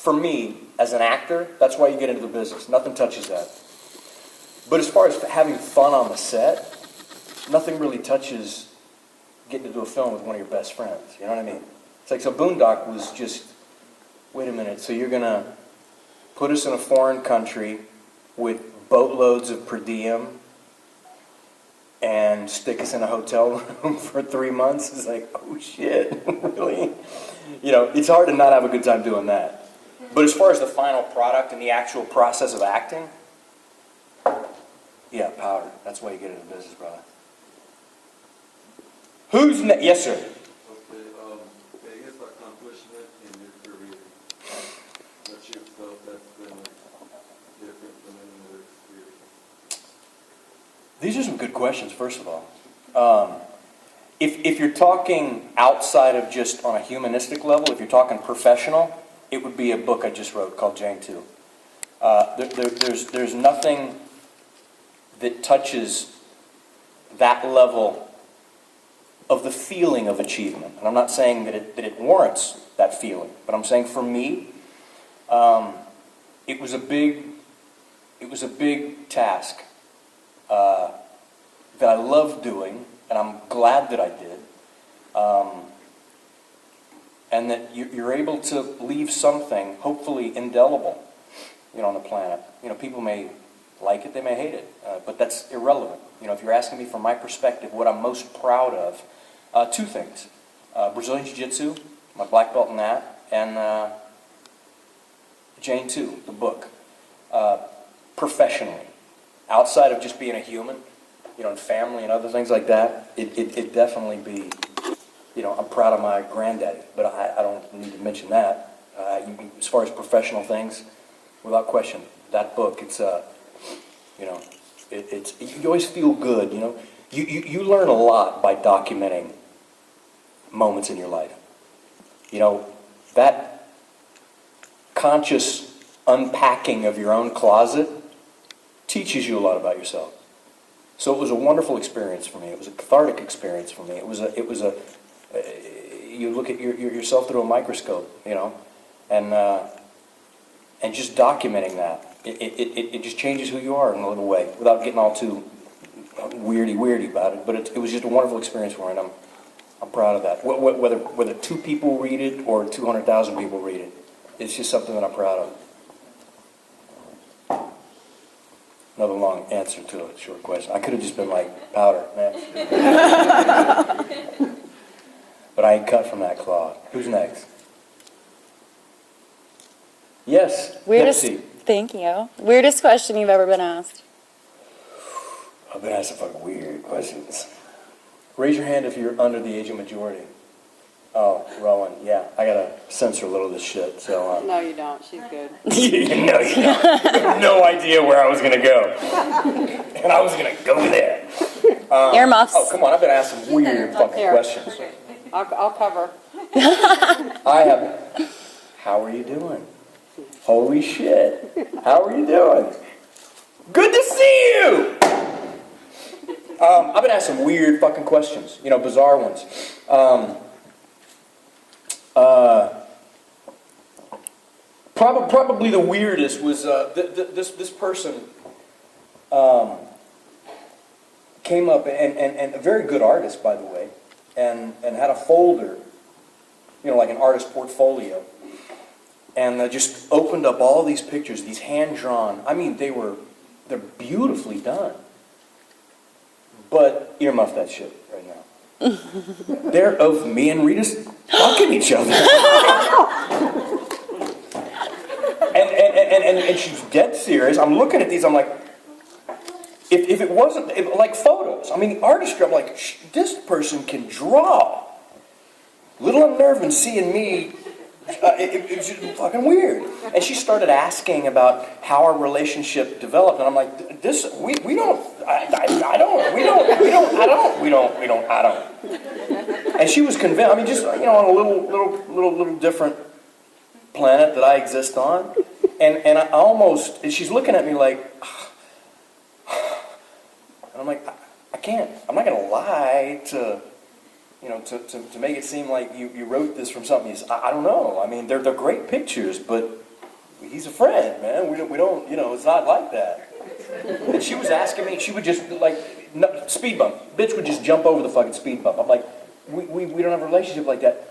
for me, as an actor, that's why you get into the business. Nothing touches that. But as far as having fun on the set, nothing really touches getting to do a film with one of your best friends. You know what I mean? It's like, so Boondock was just, wait a minute, so you're going to put us in a foreign country with boatloads of per diem and stick us in a hotel room for 3 months? It's like, oh shit, really? You know, it's hard to not have a good time doing that. But as far as the final product and the actual process of acting, yeah, powder. That's why you get into business, brother. Who's next? Yes, sir. Okay, biggest accomplishment in your career that you felt that's been different from any other experience? These are some good questions, first of all. If you're talking outside of just on a humanistic level, if you're talking professional, it would be a book I just wrote called Jane 2. There's nothing that touches that level of the feeling of achievement. And I'm not saying that it warrants that feeling, but I'm saying for me, it was a big task that I love doing, and I'm glad that I did. And that you're able to leave something, hopefully indelible, on the planet. People may like it, they may hate it, but that's irrelevant. If you're asking me from my perspective, what I'm most proud of, two things. Brazilian Jiu-Jitsu, my black belt in that, and Jane 2, the book. Professionally, outside of just being a human, and family and other things like that, it definitely be, I'm proud of my granddaddy, but I don't need to mention that. As far as professional things, without question, that book, it's you always feel good, You learn a lot by documenting moments in your life. That conscious unpacking of your own closet teaches you a lot about yourself. So it was a wonderful experience for me. It was a cathartic experience for me. It was a you look at yourself through a microscope, and just documenting that. It just changes who you are in a little way, without getting all too weirdy about it. But it was just a wonderful experience for me, and I'm proud of that. Whether 2 people read it or 200,000 people read it, it's just something that I'm proud of. Another long answer to a short question. I could have just been like, powder, man. But I ain't cut from that cloth. Who's next? Yes, Pepsi. Thank you. Weirdest question you've ever been asked? I've been asked some fucking weird questions. Raise your hand if you're under the age of majority. Oh, Rowan, yeah. I gotta censor a little of this shit, so... No, you don't. She's good. No, you don't. You have no idea where I was gonna go. And I was gonna go there. Earmuffs. Oh, come on. I've been asked some weird fucking questions. I'll cover. I have... How are you doing? Holy shit. How are you doing? Good to see you! I've been asked some weird fucking questions. Bizarre ones. Probably the weirdest was this person came up, and a very good artist, by the way, and had a folder, like an artist portfolio, and just opened up all these pictures, these hand-drawn. I mean, they're beautifully done. But earmuff that shit right now. They're of me and Rita fucking each other. and she's dead serious. I'm looking at these, I'm like, if it wasn't, like photos. I mean, artistry, I'm like, this person can draw. Little unnerving seeing me. It was just fucking weird. And she started asking about how our relationship developed, and I'm like, I don't. And she was convinced. I mean, just on a little different planet that I exist on, and I almost, and she's looking at me like, and I'm like, I can't. I'm not gonna lie to make it seem like you wrote this from something. I don't know. I mean, they're great pictures, but he's a friend, man. We don't, it's not like that. And she was asking me, she would just, like, no, speed bump. Bitch would just jump over the fucking speed bump. I'm like, we don't have a relationship like that.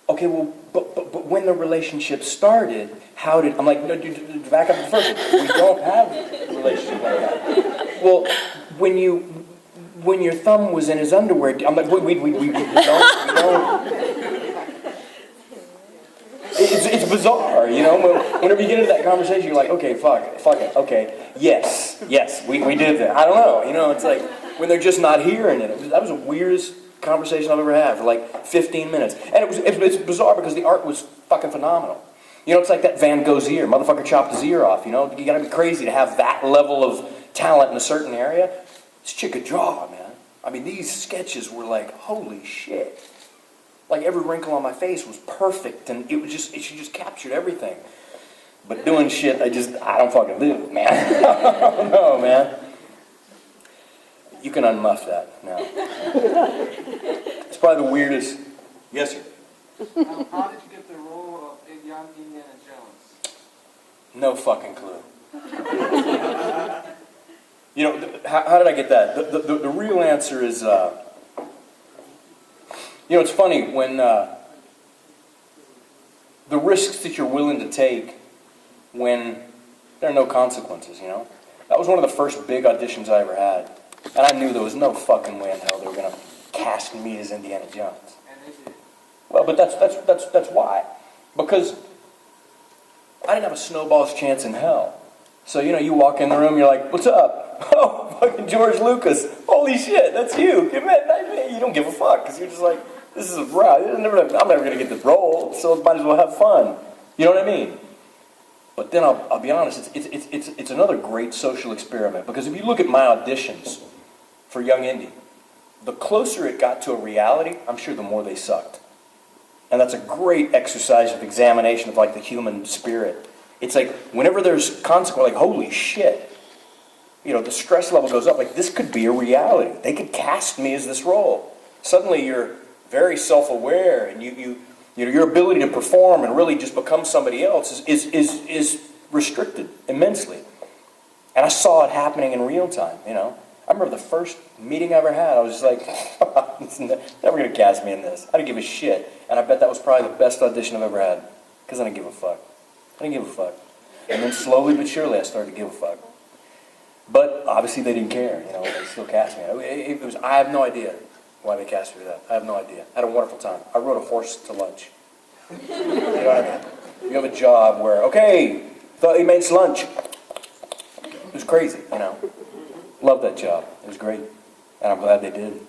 Okay, well, but when the relationship started, how did, I'm like, no, dude, back up to the first one. We don't have a relationship like that. Well, when your thumb was in his underwear, I'm like, we don't. It's bizarre, Whenever you get into that conversation, you're like, okay, fuck it, okay, yes, we did that. I don't know, it's like when they're just not hearing it. That was the weirdest conversation I've ever had for like 15 minutes, and it's bizarre because the art was fucking phenomenal. It's like that Van Gogh's ear. Motherfucker chopped his ear off. You gotta be crazy to have that level of talent in a certain area. This chick could draw, man. I mean, these sketches were like, holy shit. Like every wrinkle on my face was perfect, and she just captured everything. But doing shit, I don't fucking do, man. I don't know, man. You can unmuff that now. It's probably the weirdest. Yes, sir. How did you get the role of young Indiana Jones? No fucking clue. How did I get that? The real answer is, it's funny when the risks that you're willing to take when there are no consequences, That was one of the first big auditions I ever had. And I knew there was no fucking way in hell they were going to cast me as Indiana Jones. And they did. Well, but that's why. Because I didn't have a snowball's chance in hell. So, you walk in the room, you're like, what's up? Oh, fucking George Lucas. Holy shit, that's you. You don't give a fuck, because you're just like, this is a ride. I'm never going to get this role, so I might as well have fun. You know what I mean? But then I'll be honest, it's another great social experiment, because if you look at my auditions for Young Indy, the closer it got to a reality, I'm sure the more they sucked. And that's a great exercise of examination of like the human spirit. It's like whenever there's consequence, like holy shit, the stress level goes up. Like this could be a reality. They could cast me as this role. Suddenly you're very self-aware, and your ability to perform and really just become somebody else is restricted immensely. And I saw it happening in real time. I remember the first meeting I ever had, I was just like, never going to cast me in this. I didn't give a shit. And I bet that was probably the best audition I've ever had. Because I didn't give a fuck. And then slowly but surely I started to give a fuck. But obviously they didn't care. They still cast me. I have no idea why they cast me for that. I have no idea. I had a wonderful time. I rode a horse to lunch. You know what I mean? You have a job where, okay, thought you made lunch. It was crazy, Loved that job. It was great. And I'm glad they did,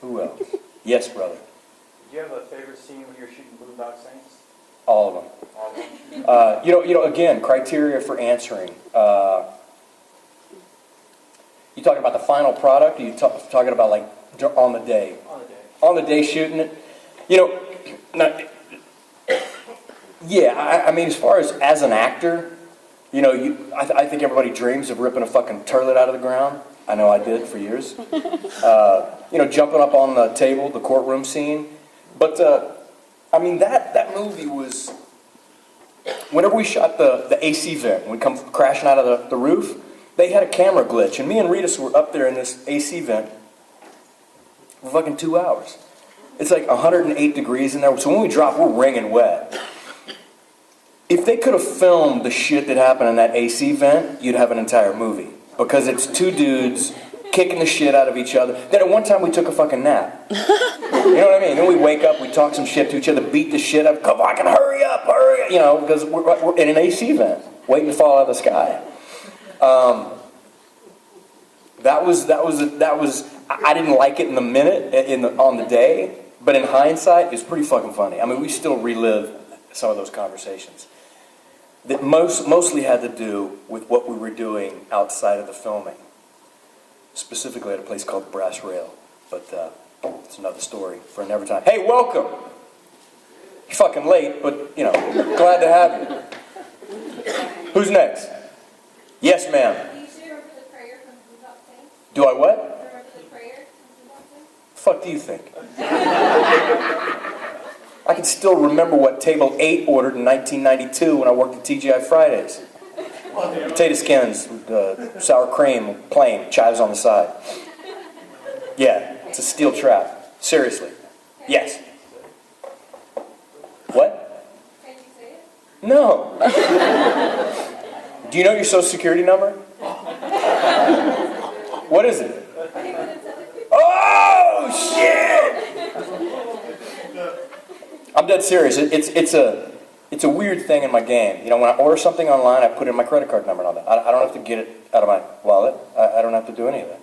Who else? Yes, brother. Do you have a favorite scene when you're shooting Boondock Saints? All of them. All of them? Again, criteria for answering. You talking about the final product, or you talking about like on the day? On the day. On the day shooting it? I mean, as far as an actor, I think everybody dreams of ripping a fucking turlet out of the ground. I know I did for years. Jumping up on the table, the courtroom scene. But, that movie was... Whenever we shot the AC vent, when we come crashing out of the roof, they had a camera glitch. And me and Rita were up there in this AC vent for fucking 2 hours. It's like 108 degrees in there. So when we drop, we're wringing wet. If they could have filmed the shit that happened in that AC vent, you'd have an entire movie. Because it's two dudes kicking the shit out of each other. Then at one time we took a fucking nap. You know what I mean? Then we wake up, we talk some shit to each other, beat the shit up. Come on, hurry up. Because we're in an AC vent, waiting to fall out of the sky. That was. I didn't like it in the minute, on the day, but in hindsight, it's pretty fucking funny. I mean, we still relive some of those conversations. That mostly had to do with what we were doing outside of the filming. Specifically at a place called Brass Rail. But it's another story for another time. Hey, welcome! You're fucking late, but, glad to have you. Who's next? Yes, ma'am. Do you still remember the prayer from Boondock Saints? Do I what? Remember the prayer from Boondock Saints? Fuck do you think? I can still remember what Table 8 ordered in 1992 when I worked at TGI Fridays. Potato skins with sour cream, plain, chives on the side. Yeah, it's a steel trap. Seriously. Yes. What? Can you say it? No. Do you know your social security number? What is it? Oh, shit! I'm dead serious. It's a weird thing in my game. You know, when I order something online, I put in my credit card number and all that. I don't have to get it out of my wallet. I don't have to do any of that.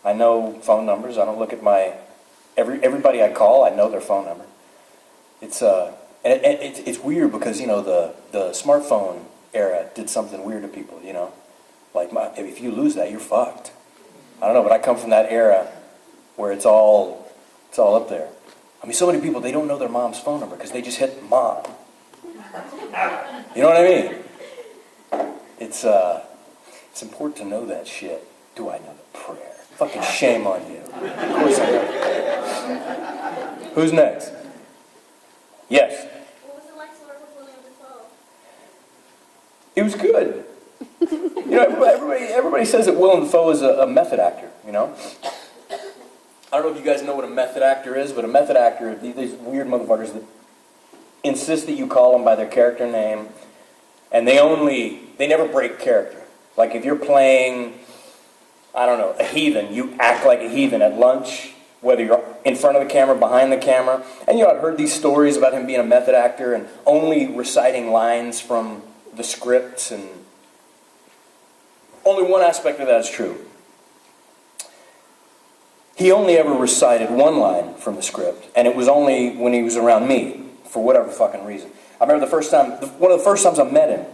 I know phone numbers. I don't look at my... Everybody I call, I know their phone number. It's weird because, you know, the smartphone era did something weird to people, you know? Like, if you lose that, you're fucked. I don't know, but I come from that era where it's all up there. I mean, so many people, they don't know their mom's phone number because they just hit mom. You know what I mean? It's important to know that shit. Do I know the prayer? Fucking shame on you. Of course I know the prayer. Who's next? Yes. What was it like to work with William Dafoe? It was good. You know, everybody says that Willem Dafoe is a method actor, you know? I don't know if you guys know what a method actor is, but a method actor, these weird motherfuckers that insist that you call them by their character name, and they never break character. Like if you're playing, I don't know, a heathen, you act like a heathen at lunch, whether you're in front of the camera, behind the camera. And you know, I've heard these stories about him being a method actor and only reciting lines from the scripts, and only one aspect of that is true. He only ever recited one line from the script, and it was only when he was around me, for whatever fucking reason. I remember one of the first times I met him,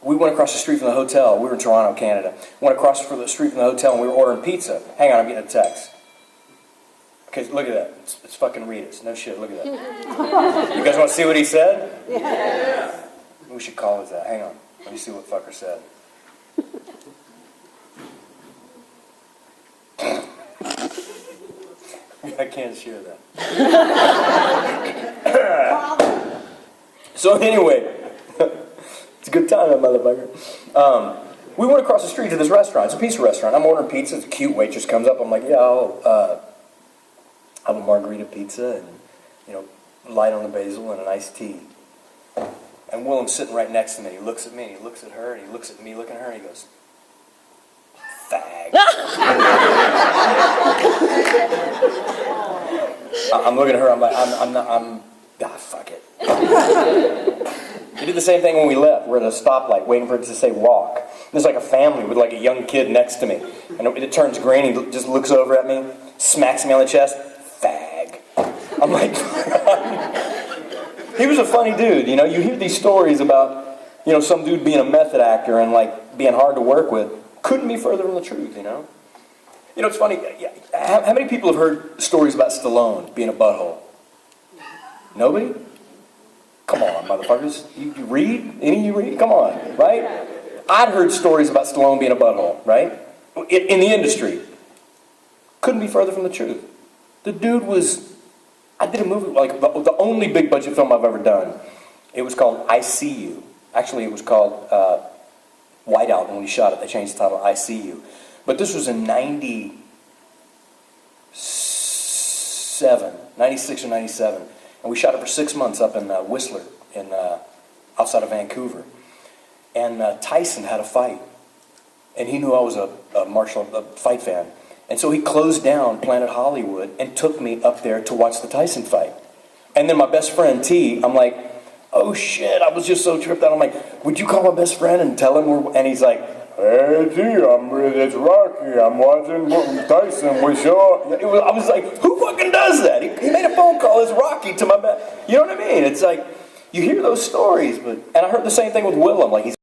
we went across the street from the hotel. We were in Toronto, Canada. Went across the street from the hotel and we were ordering pizza. Hang on, I'm getting a text. Okay, look at that. It's fucking Rita's. No shit, look at that. You guys want to see what he said? Yeah. We should call it that. Hang on. Let me see what fucker said. I can't share that. So anyway, it's a good time, that motherfucker. We went across the street to this restaurant. It's a pizza restaurant. I'm ordering pizza. It's a cute waitress comes up. I'm like, yeah, I'll have a margarita pizza and, you know, light on the basil and an iced tea. And Willem's sitting right next to me. He looks at me, and he looks at her, and he looks at me, looking at her, and he goes, fag. I'm looking at her, I'm like, fuck it. He did the same thing when we left. We're at a stoplight waiting for it to say walk. There's like a family with like a young kid next to me. And it turns green, he just looks over at me, smacks me on the chest, fag. I'm like, he was a funny dude, you know. You hear these stories about, you know, some dude being a method actor and like being hard to work with. Couldn't be further from the truth, you know. You know, it's funny. How many people have heard stories about Stallone being a butthole? Nobody? Come on, motherfuckers. You read? Any of you read? Come on, right? I'd heard stories about Stallone being a butthole, right? In the industry. Couldn't be further from the truth. The dude was... I did a movie, like the only big budget film I've ever done. It was called I See You. Actually, it was called Whiteout, and when we shot it, they changed the title I See You. But this was in 96 or 97. And we shot it for 6 months up in Whistler, outside of Vancouver. And Tyson had a fight. And he knew I was a fight fan. And so he closed down Planet Hollywood and took me up there to watch the Tyson fight. And then my best friend, T, I'm like, oh shit, I was just so tripped out. I'm like, would you call my best friend and tell him and he's like, hey T, it's Rocky, I'm watching Tyson with your... I was like, who fucking does that? He made a phone call as Rocky to my best... You know what I mean? It's like, you hear those stories, and I heard the same thing with Willem, like he's